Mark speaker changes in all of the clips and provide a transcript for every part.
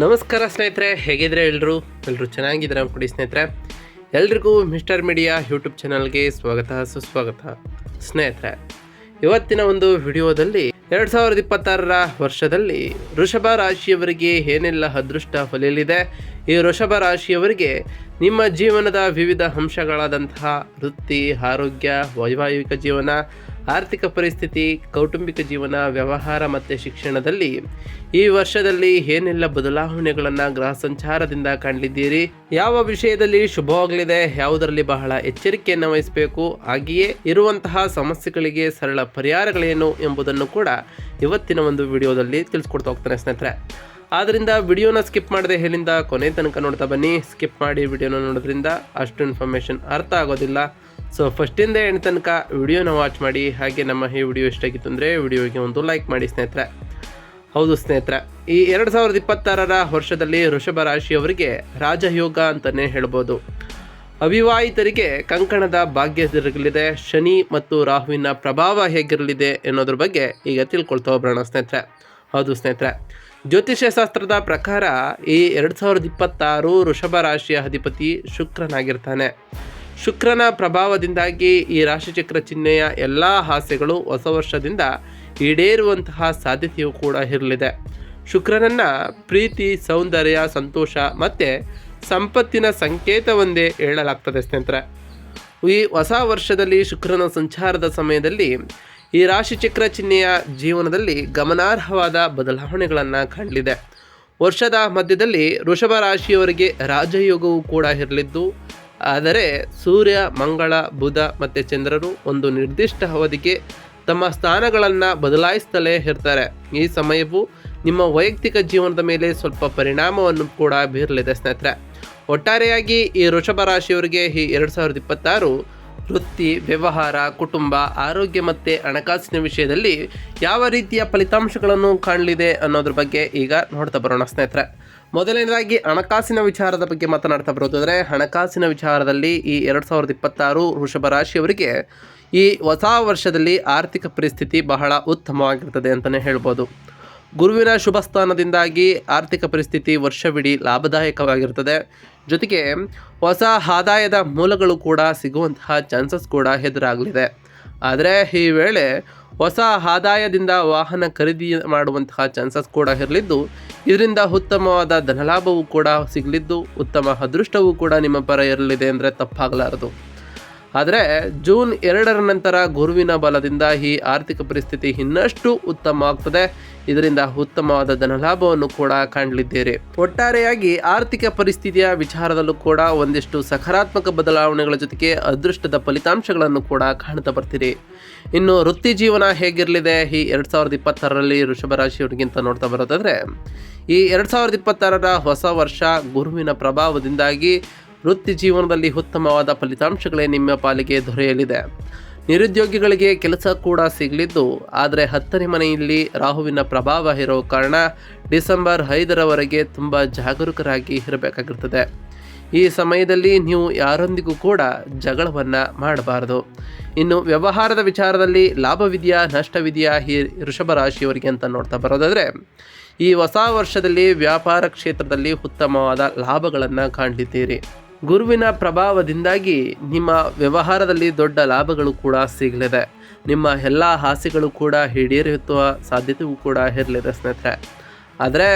Speaker 1: ನಮಸ್ಕಾರ ಸ್ನೇಹಿತರೆ, ಹೇಗಿದ್ರೆ ಎಲ್ಲರೂ ಚೆನ್ನಾಗಿದ್ದಾರೆ ಅಂದ್ಕೊಡಿ ಸ್ನೇಹಿತರೆ. ಎಲ್ರಿಗೂ ಮಿಸ್ಟರ್ ಮೀಡಿಯಾ ಯೂಟ್ಯೂಬ್ ಚಾನಲ್ಗೆ ಸ್ವಾಗತ ಸುಸ್ವಾಗತ. ಸ್ನೇಹಿತರೆ, ಇವತ್ತಿನ ಒಂದು ವಿಡಿಯೋದಲ್ಲಿ 2026ರ ವರ್ಷದಲ್ಲಿ ವೃಷಭ ರಾಶಿಯವರಿಗೆ ಏನೆಲ್ಲ ಅದೃಷ್ಟ ಫಲಿಯಲಿದೆ, ಈ ವೃಷಭ ರಾಶಿಯವರಿಗೆ ನಿಮ್ಮ ಜೀವನದ ವಿವಿಧ ಅಂಶಗಳಾದಂತಹ ವೃತ್ತಿ, ಆರೋಗ್ಯ, ವೈವಾಹಿಕ ಜೀವನ, ಆರ್ಥಿಕ ಪರಿಸ್ಥಿತಿ, ಕೌಟುಂಬಿಕ ಜೀವನ, ವ್ಯವಹಾರ ಮತ್ತು ಶಿಕ್ಷಣದಲ್ಲಿ ಈ ವರ್ಷದಲ್ಲಿ ಏನೆಲ್ಲ ಬದಲಾವಣೆಗಳನ್ನು ಗ್ರಹ ಸಂಚಾರದಿಂದ ಕಾಣಲಿದ್ದೀರಿ, ಯಾವ ವಿಷಯದಲ್ಲಿ ಶುಭವಾಗಲಿದೆ, ಯಾವುದರಲ್ಲಿ ಬಹಳ ಎಚ್ಚರಿಕೆಯನ್ನು ವಹಿಸಬೇಕು, ಹಾಗೆಯೇ ಇರುವಂತಹ ಸಮಸ್ಯೆಗಳಿಗೆ ಸರಳ ಪರಿಹಾರಗಳೇನು ಎಂಬುದನ್ನು ಕೂಡ ಇವತ್ತಿನ ಒಂದು ವಿಡಿಯೋದಲ್ಲಿ ತಿಳಿಸ್ಕೊಡ್ತಾ ಹೋಗ್ತಾನೆ ಸ್ನೇಹಿತರೆ. ಆದ್ದರಿಂದ ವಿಡಿಯೋನ ಸ್ಕಿಪ್ ಮಾಡದೆ ಹೇಳಿಂದ ಕೊನೆ ತನಕ ನೋಡ್ತಾ ಬನ್ನಿ. ಸ್ಕಿಪ್ ಮಾಡಿ ವಿಡಿಯೋನ ನೋಡೋದ್ರಿಂದ ಅಷ್ಟು ಇನ್ಫಾರ್ಮೇಷನ್ ಅರ್ಥ ಆಗೋದಿಲ್ಲ. ಸೊ ಫಸ್ಟಿಂದ ಎಂಡ್ ತನಕ ವಿಡಿಯೋನ ವಾಚ್ ಮಾಡಿ. ಹಾಗೆ ನಮ್ಮ ಈ ವಿಡಿಯೋ ಇಷ್ಟ ಆಗಿತ್ತು ಅಂದರೆ ವಿಡಿಯೋಗೆ ಒಂದು ಲೈಕ್ ಮಾಡಿ ಸ್ನೇಹಿತರೆ. ಹೌದು ಸ್ನೇಹಿತರೆ, ಈ 2026ರ ವರ್ಷದಲ್ಲಿ ವೃಷಭ ರಾಶಿಯವರಿಗೆ ರಾಜಯೋಗ ಅಂತಲೇ ಹೇಳ್ಬೋದು. ಅವಿವಾಹಿತರಿಗೆ ಕಂಕಣದ ಭಾಗ್ಯ ಇರಲಿದೆ. ಶನಿ ಮತ್ತು ರಾಹುವಿನ ಪ್ರಭಾವ ಹೇಗಿರಲಿದೆ ಅನ್ನೋದ್ರ ಬಗ್ಗೆ ಈಗ ತಿಳ್ಕೊಳ್ತಾ ಹೋಗೋಣ ಸ್ನೇಹಿತರೆ. ಹೌದು ಸ್ನೇಹಿತರೆ, ಜ್ಯೋತಿಷ್ಯ ಶಾಸ್ತ್ರದ ಪ್ರಕಾರ ಈ 2026 ವೃಷಭ ರಾಶಿಯ ಅಧಿಪತಿ ಶುಕ್ರನಾಗಿರ್ತಾನೆ. ಶುಕ್ರನ ಪ್ರಭಾವದಿಂದಾಗಿ ಈ ರಾಶಿಚಕ್ರ ಚಿಹ್ನೆಯ ಎಲ್ಲ ಆಸೆಗಳು ಹೊಸ ವರ್ಷದಿಂದ ಈಡೇರುವಂತಹ ಸಾಧ್ಯತೆಯೂ ಕೂಡ ಇರಲಿದೆ. ಶುಕ್ರನನ್ನು ಪ್ರೀತಿ, ಸೌಂದರ್ಯ, ಸಂತೋಷ ಮತ್ತು ಸಂಪತ್ತಿನ ಸಂಕೇತವೆಂದೇ ಹೇಳಲಾಗ್ತದೆ ಸ್ನೇಹಿತರೆ. ಈ ಹೊಸ ವರ್ಷದಲ್ಲಿ ಶುಕ್ರನ ಸಂಚಾರದ ಸಮಯದಲ್ಲಿ ಈ ರಾಶಿಚಕ್ರ ಚಿಹ್ನೆಯ ಜೀವನದಲ್ಲಿ ಗಮನಾರ್ಹವಾದ ಬದಲಾವಣೆಗಳನ್ನು ಕಾಣಲಿದೆ. ವರ್ಷದ ಮಧ್ಯದಲ್ಲಿ ವೃಷಭ ರಾಶಿಯವರಿಗೆ ರಾಜಯೋಗವೂ ಕೂಡ ಇರಲಿದ್ದು, ಆದರೆ ಸೂರ್ಯ, ಮಂಗಳ, ಬುಧ ಮತ್ತು ಚಂದ್ರರು ಒಂದು ನಿರ್ದಿಷ್ಟ ಅವಧಿಗೆ ತಮ್ಮ ಸ್ಥಾನಗಳನ್ನು ಬದಲಾಯಿಸ್ತಲೇ ಇರ್ತಾರೆ. ಈ ಸಮಯವು ನಿಮ್ಮ ವೈಯಕ್ತಿಕ ಜೀವನದ ಮೇಲೆ ಸ್ವಲ್ಪ ಪರಿಣಾಮವನ್ನು ಕೂಡ ಬೀರಲಿದೆ ಸ್ನೇಹಿತರೆ. ಒಟ್ಟಾರೆಯಾಗಿ ಈ ವೃಷಭ ರಾಶಿಯವರಿಗೆ ಈ 2026 ವೃತ್ತಿ, ವ್ಯವಹಾರ, ಕುಟುಂಬ, ಆರೋಗ್ಯ ಮತ್ತು ಹಣಕಾಸಿನ ವಿಷಯದಲ್ಲಿ ಯಾವ ರೀತಿಯ ಫಲಿತಾಂಶಗಳನ್ನು ಕಾಣಲಿದೆ ಅನ್ನೋದ್ರ ಬಗ್ಗೆ ಈಗ ನೋಡ್ತಾ ಬರೋಣ ಸ್ನೇಹಿತರೆ. ಮೊದಲನೇದಾಗಿ ಹಣಕಾಸಿನ ವಿಚಾರದ ಬಗ್ಗೆ ಮಾತನಾಡ್ತಾ ಬರೋದಾದರೆ, ಹಣಕಾಸಿನ ವಿಚಾರದಲ್ಲಿ ಈ 2026 ವೃಷಭ ರಾಶಿಯವರಿಗೆ ಈ ಹೊಸ ವರ್ಷದಲ್ಲಿ ಆರ್ಥಿಕ ಪರಿಸ್ಥಿತಿ ಬಹಳ ಉತ್ತಮವಾಗಿರ್ತದೆ ಅಂತಲೇ ಹೇಳ್ಬೋದು. ಗುರುವಿನ ಶುಭ ಸ್ಥಾನದಿಂದಾಗಿ ಆರ್ಥಿಕ ಪರಿಸ್ಥಿತಿ ವರ್ಷವಿಡೀ ಲಾಭದಾಯಕವಾಗಿರ್ತದೆ. ಜೊತೆಗೆ ಹೊಸ ಆದಾಯದ ಮೂಲಗಳು ಕೂಡ ಸಿಗುವಂತಹ ಚಾನ್ಸಸ್ ಕೂಡ ಎದುರಾಗಲಿದೆ. ಆದರೆ ಈ ವೇಳೆ ಹೊಸ ಆದಾಯದಿಂದ ವಾಹನ ಖರೀದಿ ಮಾಡುವಂತಹ ಚಾನ್ಸಸ್ ಕೂಡ ಇರಲಿದ್ದು, ಇದರಿಂದ ಉತ್ತಮವಾದ ಧನಲಾಭವೂ ಕೂಡ ಸಿಗಲಿದ್ದು, ಉತ್ತಮ ಅದೃಷ್ಟವೂ ಕೂಡ ನಿಮ್ಮ ಪರ ಇರಲಿದೆ ಅಂದರೆ ತಪ್ಪಾಗಲಾರದು. ಆದರೆ ಜೂನ್ 2ರ ನಂತರ ಗುರುವಿನ ಬಲದಿಂದ ಈ ಆರ್ಥಿಕ ಪರಿಸ್ಥಿತಿ ಇನ್ನಷ್ಟು ಉತ್ತಮ ಆಗ್ತದೆ. ಇದರಿಂದ ಉತ್ತಮವಾದ ಧನಲಾಭವನ್ನು ಕೂಡ ಕಾಣಲಿದ್ದೀರಿ. ಒಟ್ಟಾರೆಯಾಗಿ ಆರ್ಥಿಕ ಪರಿಸ್ಥಿತಿಯ ವಿಚಾರದಲ್ಲೂ ಕೂಡ ಒಂದಿಷ್ಟು ಸಕಾರಾತ್ಮಕ ಬದಲಾವಣೆಗಳ ಜೊತೆಗೆ ಅದೃಷ್ಟದ ಫಲಿತಾಂಶಗಳನ್ನು ಕೂಡ ಕಾಣ್ತಾ ಬರ್ತೀರಿ. ಇನ್ನು ವೃತ್ತಿ ಜೀವನ ಹೇಗಿರಲಿದೆ ಈ 2026ರಲ್ಲಿ ವೃಷಭ ರಾಶಿಯವರಿಗಿಂತ ನೋಡ್ತಾ ಬರೋದಾದರೆ, ಈ 2026ರ ಹೊಸ ವರ್ಷ ಗುರುವಿನ ಪ್ರಭಾವದಿಂದಾಗಿ ವೃತ್ತಿ ಜೀವನದಲ್ಲಿ ಉತ್ತಮವಾದ ಫಲಿತಾಂಶಗಳೇ ನಿಮ್ಮ ಪಾಲಿಗೆ ದೊರೆಯಲಿದೆ. ನಿರುದ್ಯೋಗಿಗಳಿಗೆ ಕೆಲಸ ಕೂಡ ಸಿಗಲಿದ್ದು, ಆದರೆ 10ನೇ ಮನೆಯಲ್ಲಿ ರಾಹುವಿನ ಪ್ರಭಾವ ಇರೋ ಕಾರಣ ಡಿಸೆಂಬರ್ 5ರವರೆಗೆ ತುಂಬ ಜಾಗರೂಕರಾಗಿ ಇರಬೇಕಾಗಿರ್ತದೆ. ಈ ಸಮಯದಲ್ಲಿ ನೀವು ಯಾರೊಂದಿಗೂ ಕೂಡ ಜಗಳವನ್ನು ಮಾಡಬಾರದು. ಇನ್ನು ವ್ಯವಹಾರದ ವಿಚಾರದಲ್ಲಿ ಲಾಭವಿದೆಯಾ ನಷ್ಟವಿದೆಯಾ ಈ ವೃಷಭ ರಾಶಿಯವರಿಗೆ ಅಂತ ನೋಡ್ತಾ ಬರೋದಾದರೆ, ಈ ಹೊಸ ವರ್ಷದಲ್ಲಿ ವ್ಯಾಪಾರ ಕ್ಷೇತ್ರದಲ್ಲಿ ಉತ್ತಮವಾದ ಲಾಭಗಳನ್ನು ಕಾಣಲಿದ್ದೀರಿ. ಗುರುವಿನ ಪ್ರಭಾವದಿಂದಾಗಿ ನಿಮ್ಮ ವ್ಯವಹಾರದಲ್ಲಿ ದೊಡ್ಡ ಲಾಭಗಳು ಕೂಡ ಸಿಗಲಿದೆ. ನಿಮ್ಮ ಎಲ್ಲ ಆಸೆಗಳು ಕೂಡ ಈಡೇರಿಸುವ ಸಾಧ್ಯತೆಯೂ ಕೂಡ ಇರಲಿದೆ ಸ್ನೇಹಿತರೆ. ಆದರೆ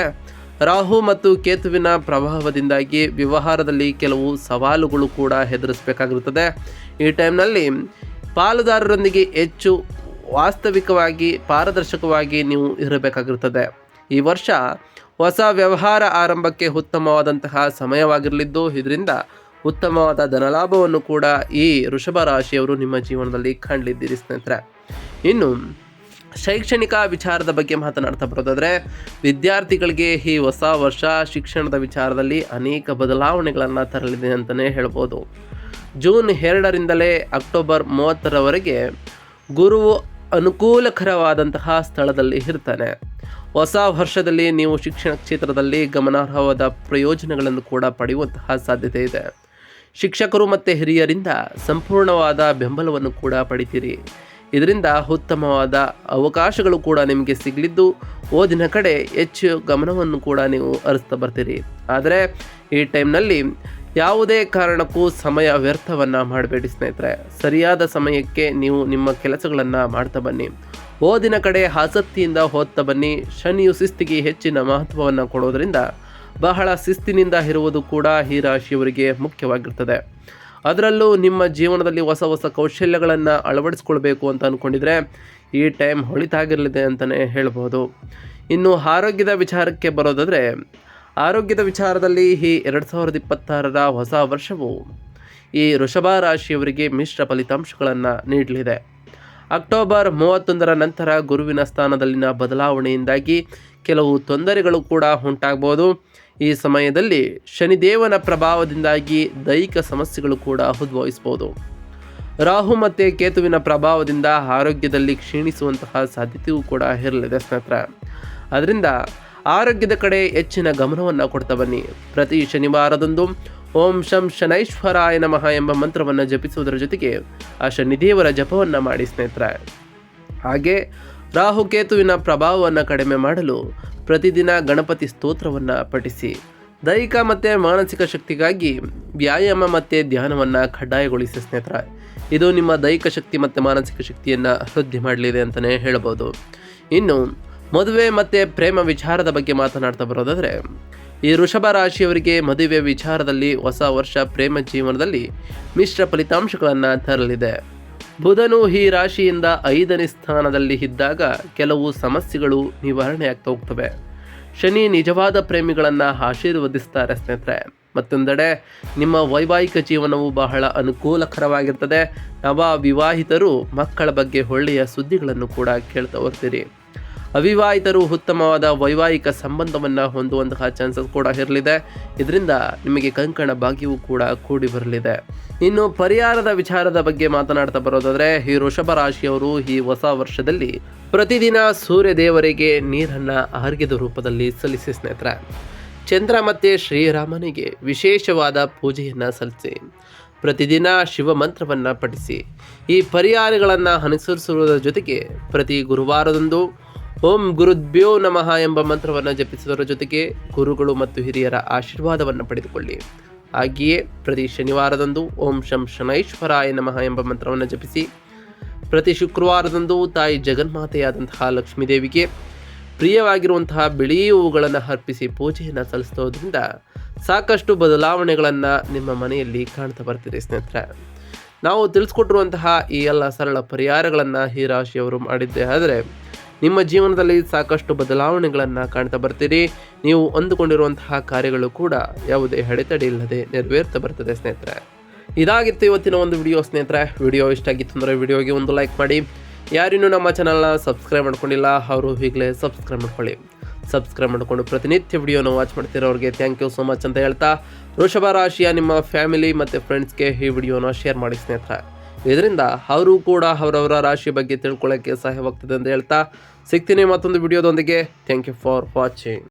Speaker 1: ರಾಹು ಮತ್ತು ಕೇತುವಿನ ಪ್ರಭಾವದಿಂದಾಗಿ ವ್ಯವಹಾರದಲ್ಲಿ ಕೆಲವು ಸವಾಲುಗಳು ಕೂಡ ಎದುರಿಸಬೇಕಾಗಿರುತ್ತದೆ. ಈ ಟೈಮ್ನಲ್ಲಿ ಪಾಲುದಾರರೊಂದಿಗೆ ಹೆಚ್ಚು ವಾಸ್ತವಿಕವಾಗಿ ಪಾರದರ್ಶಕವಾಗಿ ನೀವು ಇರಬೇಕಾಗಿರುತ್ತದೆ. ಈ ವರ್ಷ ಹೊಸ ವ್ಯವಹಾರ ಆರಂಭಕ್ಕೆ ಉತ್ತಮವಾದಂತಹ ಸಮಯವಾಗಿರಲಿದ್ದು, ಇದರಿಂದ ಉತ್ತಮವಾದ ಧನಲಾಭವನ್ನು ಕೂಡ ಈ ವೃಷಭ ರಾಶಿಯವರು ನಿಮ್ಮ ಜೀವನದಲ್ಲಿ ಕಾಣಲಿದ್ದೀರಿ ಸ್ನೇಹಿತರೆ. ಇನ್ನು ಶೈಕ್ಷಣಿಕ ವಿಚಾರದ ಬಗ್ಗೆ ಮಾತನಾಡ್ತಾ ಬರೋದಾದರೆ, ವಿದ್ಯಾರ್ಥಿಗಳಿಗೆ ಈ ಹೊಸ ವರ್ಷ ಶಿಕ್ಷಣದ ವಿಚಾರದಲ್ಲಿ ಅನೇಕ ಬದಲಾವಣೆಗಳನ್ನು ತರಲಿದೆ ಅಂತಲೇ ಹೇಳ್ಬೋದು. ಜೂನ್ 2ರಿಂದಲೇ ಅಕ್ಟೋಬರ್ 30ರವರೆಗೆ ಗುರುವು ಅನುಕೂಲಕರವಾದಂತಹ ಸ್ಥಳದಲ್ಲಿ ಇರ್ತಾನೆ. ಹೊಸ ವರ್ಷದಲ್ಲಿ ನೀವು ಶಿಕ್ಷಣ ಕ್ಷೇತ್ರದಲ್ಲಿ ಗಮನಾರ್ಹವಾದ ಪ್ರಯೋಜನಗಳನ್ನು ಕೂಡ ಪಡೆಯುವಂತಹ ಸಾಧ್ಯತೆ ಇದೆ. ಶಿಕ್ಷಕರು ಮತ್ತು ಹಿರಿಯರಿಂದ ಸಂಪೂರ್ಣವಾದ ಬೆಂಬಲವನ್ನು ಕೂಡ ಪಡಿತೀರಿ. ಇದರಿಂದ ಉತ್ತಮವಾದ ಅವಕಾಶಗಳು ಕೂಡ ನಿಮಗೆ ಸಿಗಲಿದ್ದು ಓದಿನ ಕಡೆ ಹೆಚ್ಚು ಗಮನವನ್ನು ಕೂಡ ನೀವು ಹರಿಸ್ತಾ ಬರ್ತೀರಿ. ಆದರೆ ಈ ಟೈಮ್ನಲ್ಲಿ ಯಾವುದೇ ಕಾರಣಕ್ಕೂ ಸಮಯ ವ್ಯರ್ಥವನ್ನು ಮಾಡಬೇಡಿ ಸ್ನೇಹಿತರೆ. ಸರಿಯಾದ ಸಮಯಕ್ಕೆ ನೀವು ನಿಮ್ಮ ಕೆಲಸಗಳನ್ನು ಮಾಡ್ತಾ ಬನ್ನಿ. ಓದಿನ ಕಡೆ ಆಸಕ್ತಿಯಿಂದ ಓದ್ತಾ ಬನ್ನಿ. ಶನಿಯು ಶಿಸ್ತಿಗೆ ಹೆಚ್ಚಿನ ಮಹತ್ವವನ್ನು ಕೊಡೋದರಿಂದ ಬಹಳ ಶಿಸ್ತಿನಿಂದ ಇರುವುದು ಕೂಡ ಈ ರಾಶಿಯವರಿಗೆ ಮುಖ್ಯವಾಗಿರ್ತದೆ. ಅದರಲ್ಲೂ ನಿಮ್ಮ ಜೀವನದಲ್ಲಿ ಹೊಸ ಹೊಸ ಕೌಶಲ್ಯಗಳನ್ನು ಅಳವಡಿಸ್ಕೊಳ್ಬೇಕು ಅಂತ ಅಂದ್ಕೊಂಡಿದ್ರೆ ಈ ಟೈಮ್ ಹೊಳಿತಾಗಿರಲಿದೆ ಅಂತಲೇ ಹೇಳ್ಬೋದು. ಇನ್ನು ಆರೋಗ್ಯದ ವಿಚಾರಕ್ಕೆ ಬರೋದಾದರೆ, ಆರೋಗ್ಯದ ವಿಚಾರದಲ್ಲಿ ಈ 2026ರ ಹೊಸ ವರ್ಷವು ಈ ವೃಷಭ ರಾಶಿಯವರಿಗೆ ಮಿಶ್ರ ಫಲಿತಾಂಶಗಳನ್ನು ನೀಡಲಿದೆ. ಅಕ್ಟೋಬರ್ 31ರ ನಂತರ ಗುರುವಿನ ಸ್ಥಾನದಲ್ಲಿನ ಬದಲಾವಣೆಯಿಂದಾಗಿ ಕೆಲವು ತೊಂದರೆಗಳು ಕೂಡ ಉಂಟಾಗ್ಬೋದು. ಈ ಸಮಯದಲ್ಲಿ ಶನಿದೇವನ ಪ್ರಭಾವದಿಂದಾಗಿ ದೈಹಿಕ ಸಮಸ್ಯೆಗಳು ಕೂಡ ಉದ್ಭವಿಸ್ಬೋದು. ರಾಹು ಮತ್ತು ಕೇತುವಿನ ಪ್ರಭಾವದಿಂದ ಆರೋಗ್ಯದಲ್ಲಿ ಕ್ಷೀಣಿಸುವಂತಹ ಸಾಧ್ಯತೆಯೂ ಕೂಡ ಇರಲಿದೆ ಸ್ನೇಹಿತರೆ. ಅದರಿಂದ ಆರೋಗ್ಯದ ಕಡೆ ಹೆಚ್ಚಿನ ಗಮನವನ್ನು ಕೊಡ್ತಾ ಬನ್ನಿ. ಪ್ರತಿ ಶನಿವಾರದಂದು ಓಂ ಶಂ ಶನೈಶ್ವರಾಯ ನಮಃ ಎಂಬ ಮಂತ್ರವನ್ನು ಜಪಿಸುವುದರ ಜೊತೆಗೆ ಆ ಶನಿದೇವರ ಜಪವನ್ನು ಮಾಡಿ ಸ್ನೇಹಿತರೆ. ಹಾಗೆ ರಾಹುಕೇತುವಿನ ಪ್ರಭಾವವನ್ನು ಕಡಿಮೆ ಮಾಡಲು ಪ್ರತಿದಿನ ಗಣಪತಿ ಸ್ತೋತ್ರವನ್ನು ಪಠಿಸಿ. ದೈಹಿಕ ಮತ್ತು ಮಾನಸಿಕ ಶಕ್ತಿಗಾಗಿ ವ್ಯಾಯಾಮ ಮತ್ತು ಧ್ಯಾನವನ್ನು ಕಡ್ಡಾಯಗೊಳಿಸಿ ಸ್ನೇಹಿತರೆ. ಇದು ನಿಮ್ಮ ದೈಹಿಕ ಶಕ್ತಿ ಮತ್ತು ಮಾನಸಿಕ ಶಕ್ತಿಯನ್ನು ವೃದ್ಧಿ ಮಾಡಲಿದೆ ಅಂತಲೇ ಹೇಳ್ಬೋದು. ಇನ್ನು ಮದುವೆ ಮತ್ತು ಪ್ರೇಮ ವಿಚಾರದ ಬಗ್ಗೆ ಮಾತನಾಡ್ತಾ ಬರೋದಾದರೆ, ಈ ವೃಷಭ ರಾಶಿಯವರಿಗೆ ಮದುವೆ ವಿಚಾರದಲ್ಲಿ ಹೊಸ ವರ್ಷ ಪ್ರೇಮ ಜೀವನದಲ್ಲಿ ಮಿಶ್ರ ಫಲಿತಾಂಶಗಳನ್ನು ತರಲಿದೆ. ಬುಧನು ಈ ರಾಶಿಯಿಂದ 5ನೇ ಸ್ಥಾನದಲ್ಲಿ ಇದ್ದಾಗ ಕೆಲವು ಸಮಸ್ಯೆಗಳು ನಿವಾರಣೆ ಆಗ್ತಾ ಹೋಗ್ತವೆ. ಶನಿ ನಿಜವಾದ ಪ್ರೇಮಿಗಳನ್ನು ಆಶೀರ್ವದಿಸ್ತಾರೆ ಸ್ನೇಹಿತರೆ. ಮತ್ತೊಂದೆಡೆ ನಿಮ್ಮ ವೈವಾಹಿಕ ಜೀವನವು ಬಹಳ ಅನುಕೂಲಕರವಾಗಿರ್ತದೆ. ನವ ವಿವಾಹಿತರು ಮಕ್ಕಳ ಬಗ್ಗೆ ಒಳ್ಳೆಯ ಸುದ್ದಿಗಳನ್ನು ಕೂಡ ಕೇಳ್ತಾ ಬರ್ತೀರಿ. ಅವಿವಾಹಿತರು ಉತ್ತಮವಾದ ವೈವಾಹಿಕ ಸಂಬಂಧವನ್ನು ಹೊಂದುವಂತಹ ಚಾನ್ಸಸ್ ಕೂಡ ಇರಲಿದೆ. ಇದರಿಂದ ನಿಮಗೆ ಕಂಕಣ ಭಾಗ್ಯವೂ ಕೂಡ ಕೂಡಿ ಬರಲಿದೆ. ಇನ್ನು ಪರಿಹಾರದ ವಿಚಾರದ ಬಗ್ಗೆ ಮಾತನಾಡ್ತಾ ಬರೋದಾದರೆ, ಈ ವೃಷಭ ರಾಶಿಯವರು ಈ ಹೊಸ ವರ್ಷದಲ್ಲಿ ಪ್ರತಿದಿನ ಸೂರ್ಯ ದೇವರಿಗೆ ನೀರನ್ನು ಅರ್ಘ್ಯದ ರೂಪದಲ್ಲಿ ಸಲ್ಲಿಸಿ ಸ್ನೇಹಿತರೆ. ಚಂದ್ರ ಮತ್ತು ಶ್ರೀರಾಮನಿಗೆ ವಿಶೇಷವಾದ ಪೂಜೆಯನ್ನು ಸಲ್ಲಿಸಿ. ಪ್ರತಿದಿನ ಶಿವ ಮಂತ್ರವನ್ನು ಪಠಿಸಿ. ಈ ಪರಿಹಾರಗಳನ್ನು ಅನುಸರಿಸುವುದರ ಜೊತೆಗೆ ಪ್ರತಿ ಗುರುವಾರದಂದು ಓಂ ಗುರುಭ್ಯೋ ನಮಃ ಎಂಬ ಮಂತ್ರವನ್ನು ಜಪಿಸುವುದರ ಜೊತೆಗೆ ಗುರುಗಳು ಮತ್ತು ಹಿರಿಯರ ಆಶೀರ್ವಾದವನ್ನು ಪಡೆದುಕೊಳ್ಳಿ. ಹಾಗೆಯೇ ಪ್ರತಿ ಶನಿವಾರದಂದು ಓಂ ಶಂ ಶನೈಶ್ವರಾಯ ನಮಃ ಎಂಬ ಮಂತ್ರವನ್ನು ಜಪಿಸಿ. ಪ್ರತಿ ಶುಕ್ರವಾರದಂದು ತಾಯಿ ಜಗನ್ಮಾತೆಯಾದಂತಹ ಲಕ್ಷ್ಮೀದೇವಿಗೆ ಪ್ರಿಯವಾಗಿರುವಂತಹ ಬಿಳಿ ಹೂವುಗಳನ್ನು ಅರ್ಪಿಸಿ ಪೂಜೆಯನ್ನು ಸಲ್ಲಿಸೋದ್ರಿಂದ ಸಾಕಷ್ಟು ಬದಲಾವಣೆಗಳನ್ನು ನಿಮ್ಮ ಮನೆಯಲ್ಲಿ ಕಾಣ್ತಾ ಬರ್ತೀರಿ ಸ್ನೇಹಿತರೆ. ನಾವು ತಿಳಿಸ್ಕೊಟ್ಟಿರುವಂತಹ ಈ ಎಲ್ಲ ಸರಳ ಪರಿಹಾರಗಳನ್ನು ಈ ರಾಶಿಯವರು ಮಾಡಿದ್ದೇ ಆದರೆ ನಿಮ್ಮ ಜೀವನದಲ್ಲಿ ಸಾಕಷ್ಟು ಬದಲಾವಣೆಗಳನ್ನು ಕಾಣ್ತಾ ಬರ್ತೀರಿ. ನೀವು ಅಂದುಕೊಂಡಿರುವಂತಹ ಕಾರ್ಯಗಳು ಕೂಡ ಯಾವುದೇ ಅಡೆತಡೆ ಇಲ್ಲದೆ ನೆರವೇರ್ತಾ ಬರ್ತದೆ ಸ್ನೇಹಿತರೆ. ಇದಾಗಿತ್ತು ಇವತ್ತಿನ ಒಂದು ವಿಡಿಯೋ ಸ್ನೇಹಿತರೆ. ವಿಡಿಯೋ ಇಷ್ಟ ಆಗಿತ್ತು ಅಂದರೆ ವಿಡಿಯೋಗೆ ಒಂದು ಲೈಕ್ ಮಾಡಿ. ಯಾರಿನ್ನೂ ನಮ್ಮ ಚಾನಲ್ನ ಸಬ್ಸ್ಕ್ರೈಬ್ ಮಾಡ್ಕೊಂಡಿಲ್ಲ ಅವರು ಈಗಲೇ ಸಬ್ಸ್ಕ್ರೈಬ್ ಮಾಡ್ಕೊಳ್ಳಿ. ಸಬ್ಸ್ಕ್ರೈಬ್ ಮಾಡಿಕೊಂಡು ಪ್ರತಿನಿತ್ಯ ವಿಡಿಯೋನ ವಾಚ್ ಮಾಡ್ತಿರೋರಿಗೆ ಥ್ಯಾಂಕ್ ಯು ಸೋ ಮಚ್ ಅಂತ ಹೇಳ್ತಾ, ವೃಷಭ ರಾಶಿಯ ನಿಮ್ಮ ಫ್ಯಾಮಿಲಿ ಮತ್ತು ಫ್ರೆಂಡ್ಸ್ಗೆ ಈ ವಿಡಿಯೋನ ಶೇರ್ ಮಾಡಿ ಸ್ನೇಹಿತರೆ. ಇದರಿಂದ ಅವರು ಕೂಡ ಅವರವರ ರಾಶಿ ಬಗ್ಗೆ ತಿಳ್ಕೊಳ್ಳೋಕ್ಕೆ ಸಹಾಯವಾಗ್ತದೆ ಅಂತ ಹೇಳ್ತಾ ಸಿಗ್ತೀನಿ ಮತ್ತೊಂದು ವಿಡಿಯೋದೊಂದಿಗೆ. Thank you for watching.